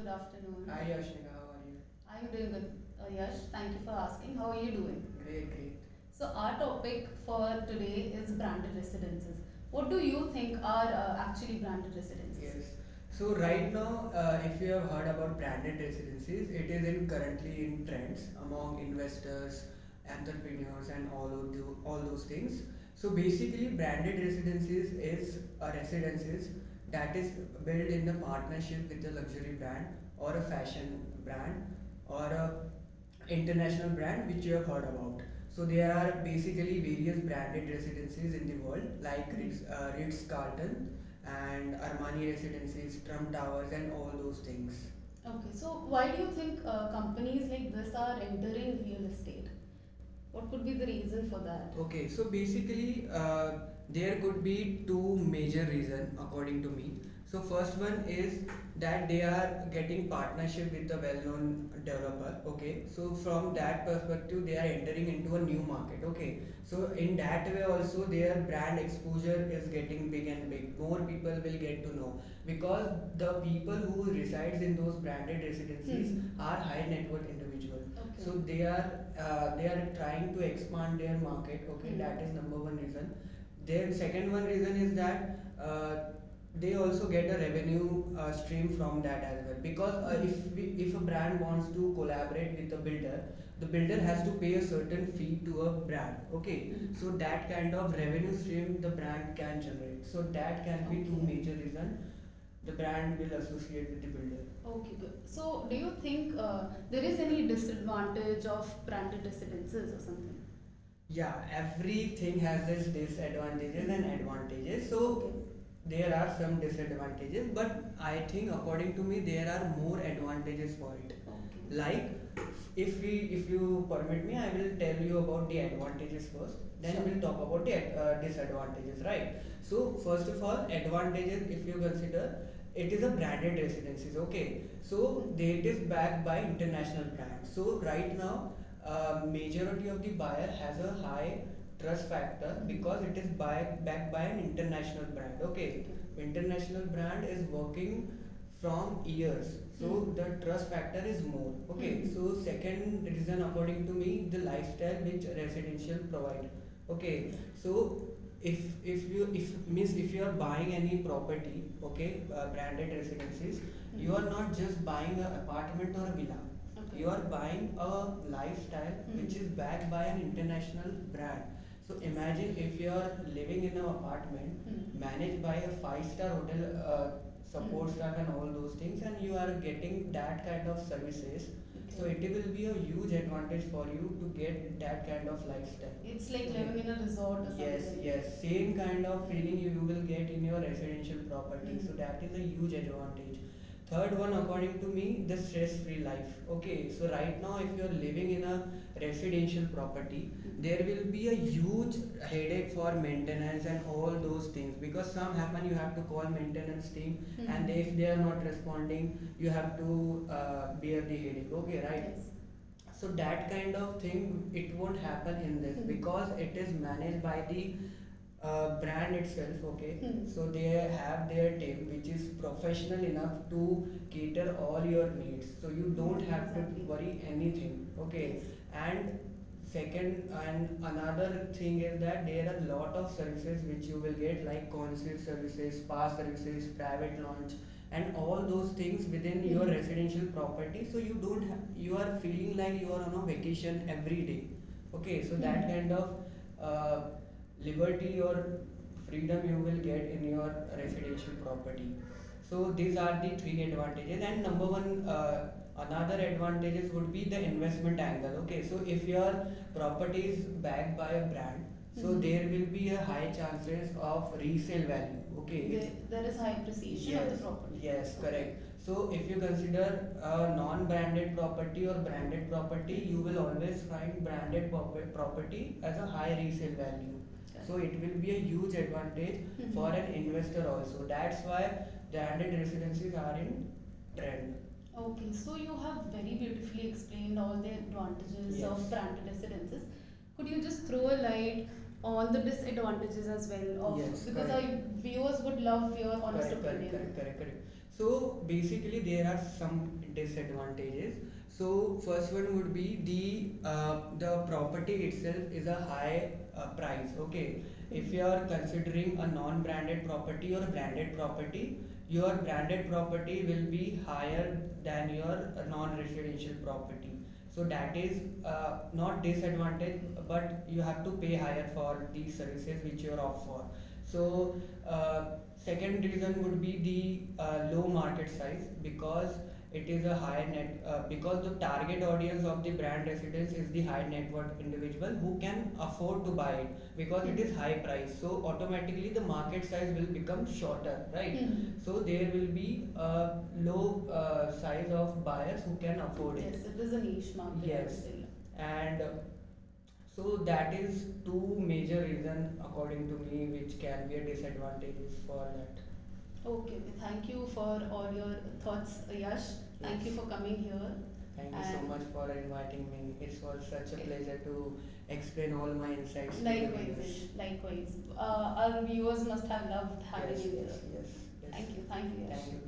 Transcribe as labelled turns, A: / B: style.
A: good afternoon.
B: Hi Yaushnika, how are you?
A: I'm doing good, Yash. Thank you for asking. How are you doing?
B: Great, great.
A: So, our topic for today is branded residences. What do you think are actually branded residences?
B: Yes. So right now, if you have heard about branded residencies, it is currently in trends among investors, entrepreneurs, and all those things. So basically, branded residencies is a residences that is built in the partnership with a luxury brand or a fashion brand or a international brand which you have heard about. So there are basically various branded residencies in the world like Ritz-Carlton and Armani residencies, Trump Towers, and all those things.
A: Okay, so why do you think companies like this are entering real estate? What could be the reason for that?
B: Okay, so basically, there could be two major reasons according to me. So first one is that they are getting partnership with a well-known developer. Okay, so from that perspective, they are entering into a new market. Okay, so in that way also their brand exposure is getting big and big. More people will get to know because the people who resides in those branded residencies are high net worth individuals.
A: Okay.
B: So they are trying to expand their market. Okay, that is number one reason. Then second one reason is that they also get a revenue stream from that as well because if a brand wants to collaborate with a builder, the builder has to pay a certain fee to a brand. Okay, so that kind of revenue stream the brand can generate. So that can be two major reasons the brand will associate with the builder.
A: Okay, good. So, do you think there is any disadvantage of branded residences or something?
B: Yeah, everything has its disadvantages and advantages. So there are some disadvantages, but I think according to me there are more advantages for it.
A: Okay.
B: Like if you permit me, I will tell you about the advantages first. Then
A: Sure.
B: we'll talk about the disadvantages, right? So first of all, advantages if you consider it is a branded residencies. Okay, so it is backed by international brands. So right now, majority of the buyer has a high trust factor because it is backed by an international brand. Okay, international brand is working from years, so the trust factor is more. Okay, so second reason according to me, the lifestyle which residential provide. Okay, so if you are buying any property, okay, branded residencies, you are not just buying an apartment or a villa.
A: Okay.
B: You are buying a lifestyle which is backed by an international brand. So imagine if you are living in an apartment managed by a five-star hotel, support staff and all those things, and you are getting that kind of services. So it will be a huge advantage for you to get that kind of lifestyle.
A: It's like living in a resort or something.
B: Yes. Same kind of feeling you will get in your residential property. So that is a huge advantage. Third one, according to me, the stress-free life. Okay, so right now, if you're living in a residential property, there will be a huge headache for maintenance and all those things because some happen you have to call maintenance team and if they are not responding, you have to bear the headache. Okay, right?
A: Yes.
B: So that kind of thing it won't happen in this because it is managed by the brand itself. Okay, so they have their team which is professional enough to cater all your needs, so you don't have to worry anything. Okay, and second and another thing is that there are a lot of services which you will get like concierge services, spa services, private lounge, and all those things within your residential property, so you don't you are feeling like you are on a vacation every day. Okay, so that kind of uh, liberty or freedom you will get in your residential property. So these are the three advantages, and number one, another advantages would be the investment angle. Okay, so if your property is backed by a brand, so there will be a high chances of resale value. Okay,
A: There is high appreciation of the property.
B: yes, correct. So if you consider a non-branded property or branded property, you will always find branded property as a high resale value. So it will be a huge advantage for an investor also. That's why branded residencies are in trend.
A: Okay, so you have very beautifully explained all the advantages
B: Yes.
A: of branded residences. Could you just throw a light on the disadvantages as well?
B: Yes,
A: Because
B: correct.
A: our viewers would love your honest opinion.
B: Correct. So basically there are some disadvantages. So first one would be the property itself is a high price. Okay, if you are considering a non-branded property or branded property, your branded property will be higher than your non-residential property. So that is not disadvantage, but you have to pay higher for these services which you are opt for. So second reason would be the low market size, because it is a high net because the target audience of the brand residence is the high net worth individual who can afford to buy it, because it is high price, so automatically the market size will become shorter, right? So there will be a low size of buyers who can afford it.
A: Yes, it is a niche market.
B: Yes. And so that is two major reasons according to me which can be a disadvantages for that.
A: Okay, thank you for all your thoughts, Yash. Thank you
B: Yes.
A: for coming here.
B: Thank you so
A: And
B: much for inviting me. It was such a pleasure to explain all my insights to the
A: likewise,
B: viewers.
A: likewise. Our viewers must have loved having
B: Yes,
A: you
B: yes,
A: here.
B: yes, yes.
A: Thank you, Yash.
B: Thank you.